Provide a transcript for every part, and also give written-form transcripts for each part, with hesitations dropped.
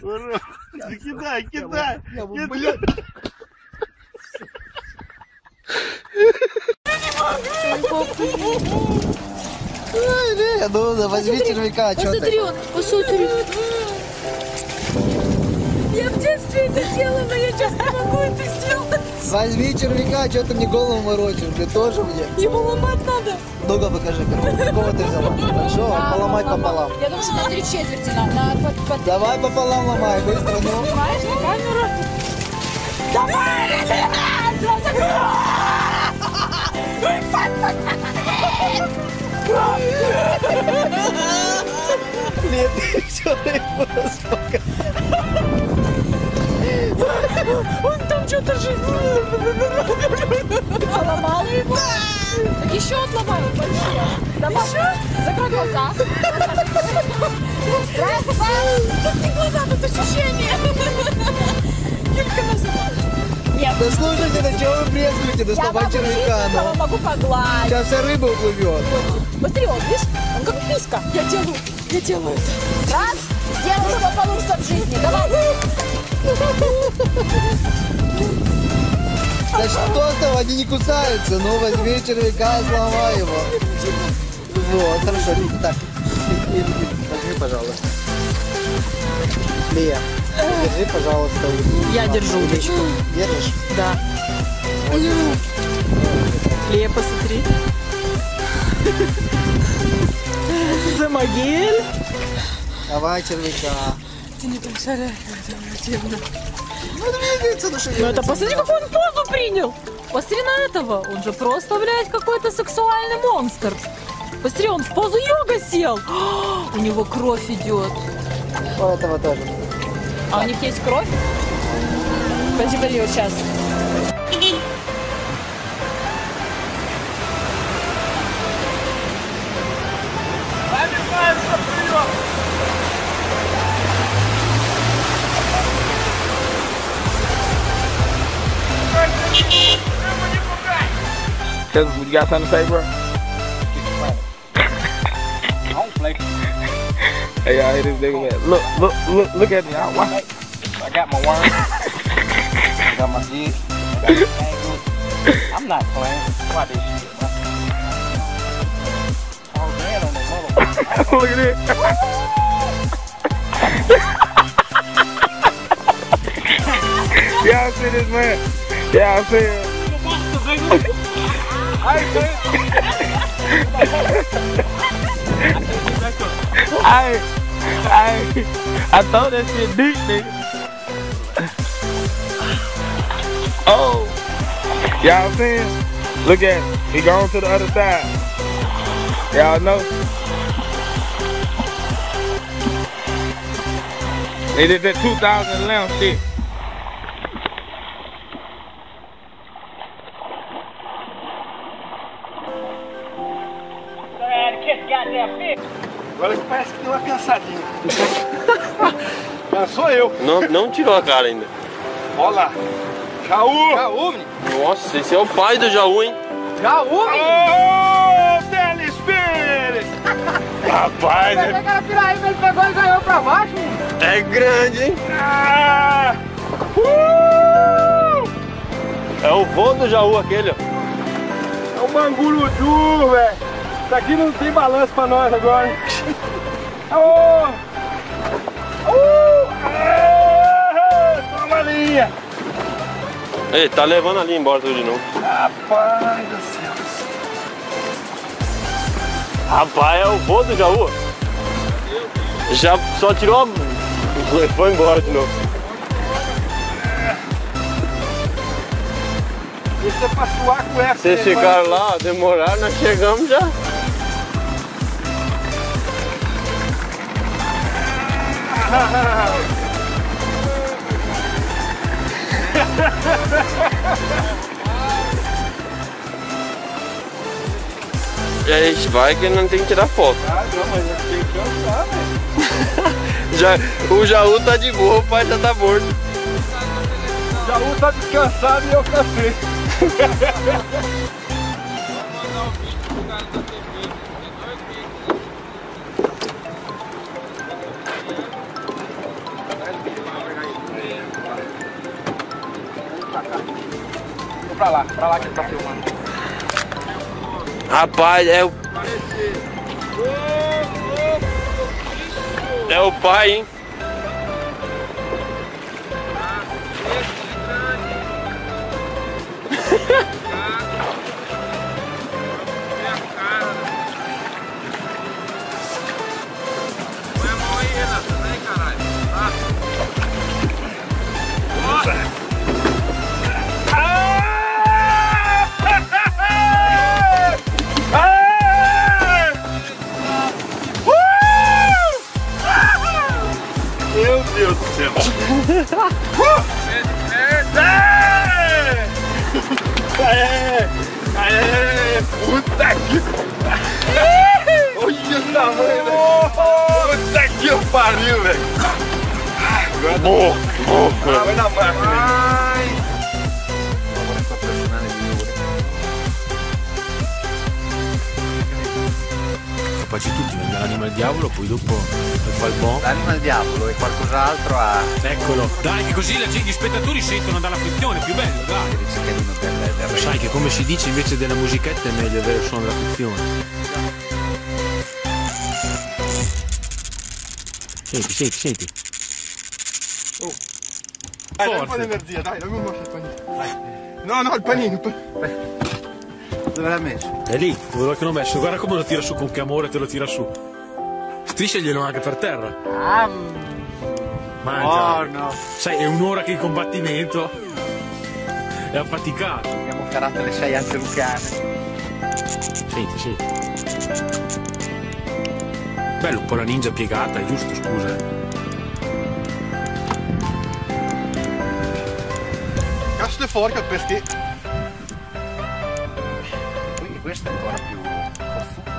Ура! Кидай, кидай! Блядь! Ну, возьми червяка, что ты? Посмотри, он, посмотри. Я в детстве это делала, но я сейчас не могу это сделать. Возьми червяка, что ты мне голову морочишь, блин, тоже мне. Его ломать надо. Ну-ка покажи, какого ты взяла. Хорошо, поломать пополам. Я думаю, что на 3/4 на Давай пополам ломай, быстро, ну. Снимаешь на камеру? Давай! Нет, все, ты просто. Он там что-то же... Поломала его? Так еще отломаю большие. Давай. Еще? Закрой глаза. Раз, два. Тут не глаза, тут ощущение. Юлька называет. Нет. Да слушайте, да чего вы брезгуете, да слова червяка, Я ну. могу погладить. Сейчас вся рыба уплывет. Смотри, он, видишь, он как писька. Я делаю это. Раз, сделай, что получится в жизни. Давай. Да что там, они не кусаются, ну возьми червяка, сломай его. Вот, хорошо, так, возьми, пожалуйста. Лия, держи, пожалуйста. Я держу удочку. Держишь? Да. Лея, посмотри. Замогиль. Давай червяка. Ты не представляешь, это противно. Ну, двигается, ну что. Ну это посмотри, какую он позу принял. Посмотри на этого. Он же просто, блядь, какой-то сексуальный монстр. Посмотри, он в позу йога сел. У него кровь идет. У этого тоже. А у них есть кровь? Подожди, вот сейчас. You got something to say, bro? I don't play. Hey, y'all, this nigga, man. Look at me. I got my worm. I got my jig. I got my angles. I'm not playing. Why this shit, man? I was dead on that motherfucker. Look at this. Y'all see this, man? Y'all see it? I thought that shit deep, nigga. Oh, y'all see it? Look at it. He gone to the other side. Y'all know? They did that 2011 shit. Agora que parece que deu uma cansadinha. Sou eu. Não tirou a cara ainda. Olha lá. Jaú. Jaú, menino. Nossa, esse é o pai do Jaú, hein? Jaú, menino. Ô, Delis Pires! Rapaz, Mas aquela piraí, ele pegou e ganhou pra baixo, menino. É grande, hein? Ah! É o vô do Jaú aquele, ó. É o Manguruju, velho. Isso aqui não tem balanço pra nós agora. Ô! Toma a linha! Ei, tá levando ali embora tudo de novo. Rapaz do céu. Rapaz, é o vô do Jaú. Já só tirou a... Foi embora de novo. Isso é pra suar com essa. Vocês ficaram lá, demoraram, nós chegamos já. E aí a gente vai que não tem que tirar foto. Ah, não, mas eu tenho que cansar, velho. O Jaú tá de boa, o pai já tá morto. O Jaú tá descansado e eu cansei. pra lá que ele tá filmando. Rapaz, é o pai, hein? Meu Deus do céu! Puta que... Olha o tamanho, velho! Puta que pariu, velho! Morro! Vai na máquina! Capaci tutti venga l'anima al diavolo, poi dopo fa il buon. L'anima al diavolo e qualcos'altro a... Eccolo, dai che così gli spettatori sentono dalla frizione, più bello, dai. Sai che come si dice invece della musichetta è meglio avere il suono della frizione. Senti. Oh. Dai un po' di energia, dai, dammi un bacio al panino. Dai. No, il panino. Dove l'ha messo? È lì, dove l'ho messo, guarda come lo tira su con che amore te lo tira su. Strisciaglielo anche per terra. Mangia. Oh no. Sai, è un'ora che in combattimento è affaticato. Abbiamo carato le 6 anche lucane. Senti. Bello, un po' la ninja piegata, è giusto, scusa. Cazzo fuori al perché. Quindi questo è ancora più profondo.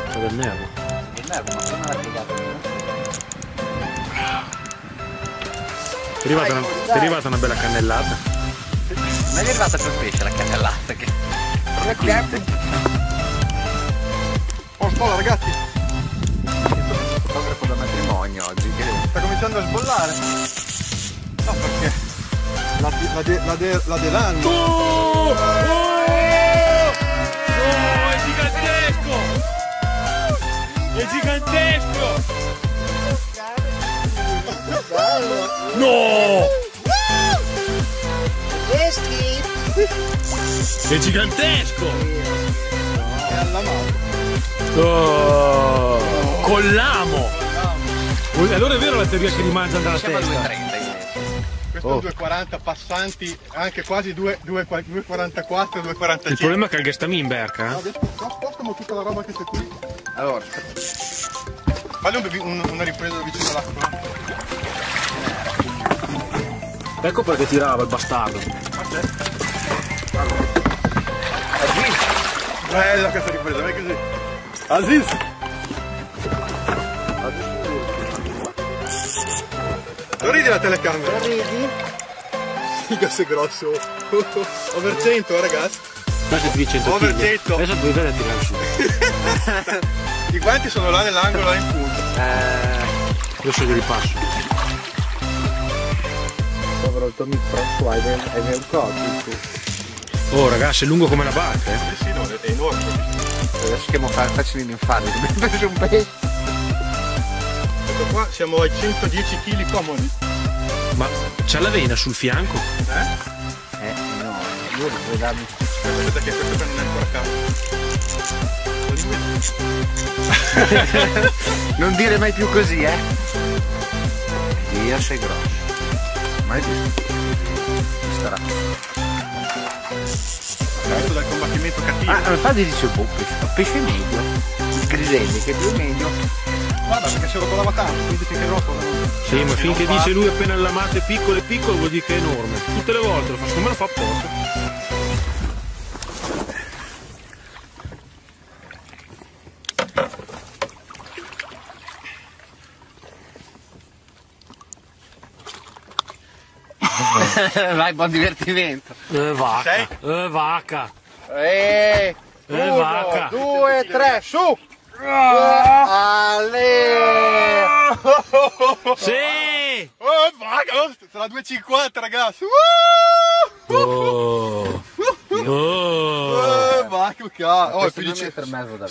Fa del nervo. Il nervo, ma come l'ha piegato? Ti è arrivata una bella cannellata. Non è arrivata per pesce la cannellata che... Oh, spola ragazzi! Fotografo da matrimonio oggi che... Sta cominciando a sbollare! No, perché? La dell'anno! Oh, è gigantesco! È gigantesco! No! È gigantesco! È alla mano! Oh, con l'amo! Allora è vero la teoria che li mangiano dalla siamo a testa? 2,30 invece. Questo è 2,40 passanti, anche quasi 2,44, 2,45. Il problema è che il gastami in berca, eh? Adesso spostiamo tutta la roba che c'è qui. Allora, Fagli una ripresa vicino all'acqua. Ecco perché tirava il bastardo. Aziz! Bella questa ripresa, vai così. Aziz! Non ridi la telecamera? Non ridi? Figa sei grosso. Over 100 ragazzi. Adesso ti dice 100 Over kg. 100. Adesso devi vedere a tirare su. I guanti sono là nell'angolo, là in punta. Adesso li ripasso. povero Tommy François è nel corpo. Oh ragazzi, è lungo come la barca, eh? Sì, no, è enorme. Adesso che faccio in infame, dobbiamo prendere un pesce. Ecco qua, siamo ai 110 kg comodi. Ma c'ha la vena sul fianco? No, io devo darmi. Aspetta che questo qua non è ancora caldo. Non dire mai più così, eh? Dio sei grosso. Mai visto. Starà. Questo dal combattimento cattivo. Infatti dice pesce medio. Il griselli che è più medio. Guarda, perché se lo colava tanto, quindi finché rotola. Sì, ma finché dice lui appena all'amato è piccolo vuol dire che è enorme. Tutte le volte lo fa, secondo me lo fa apposta. Vai, buon divertimento. Vacca. Sei? Vacca. Uno, vacca. 2, 3, su! Ale! Sì! Oh, vaga, sarà 2,50 ragazzi. Oh! Oh! Va, che cazzo. Oh, è più di per mezzo da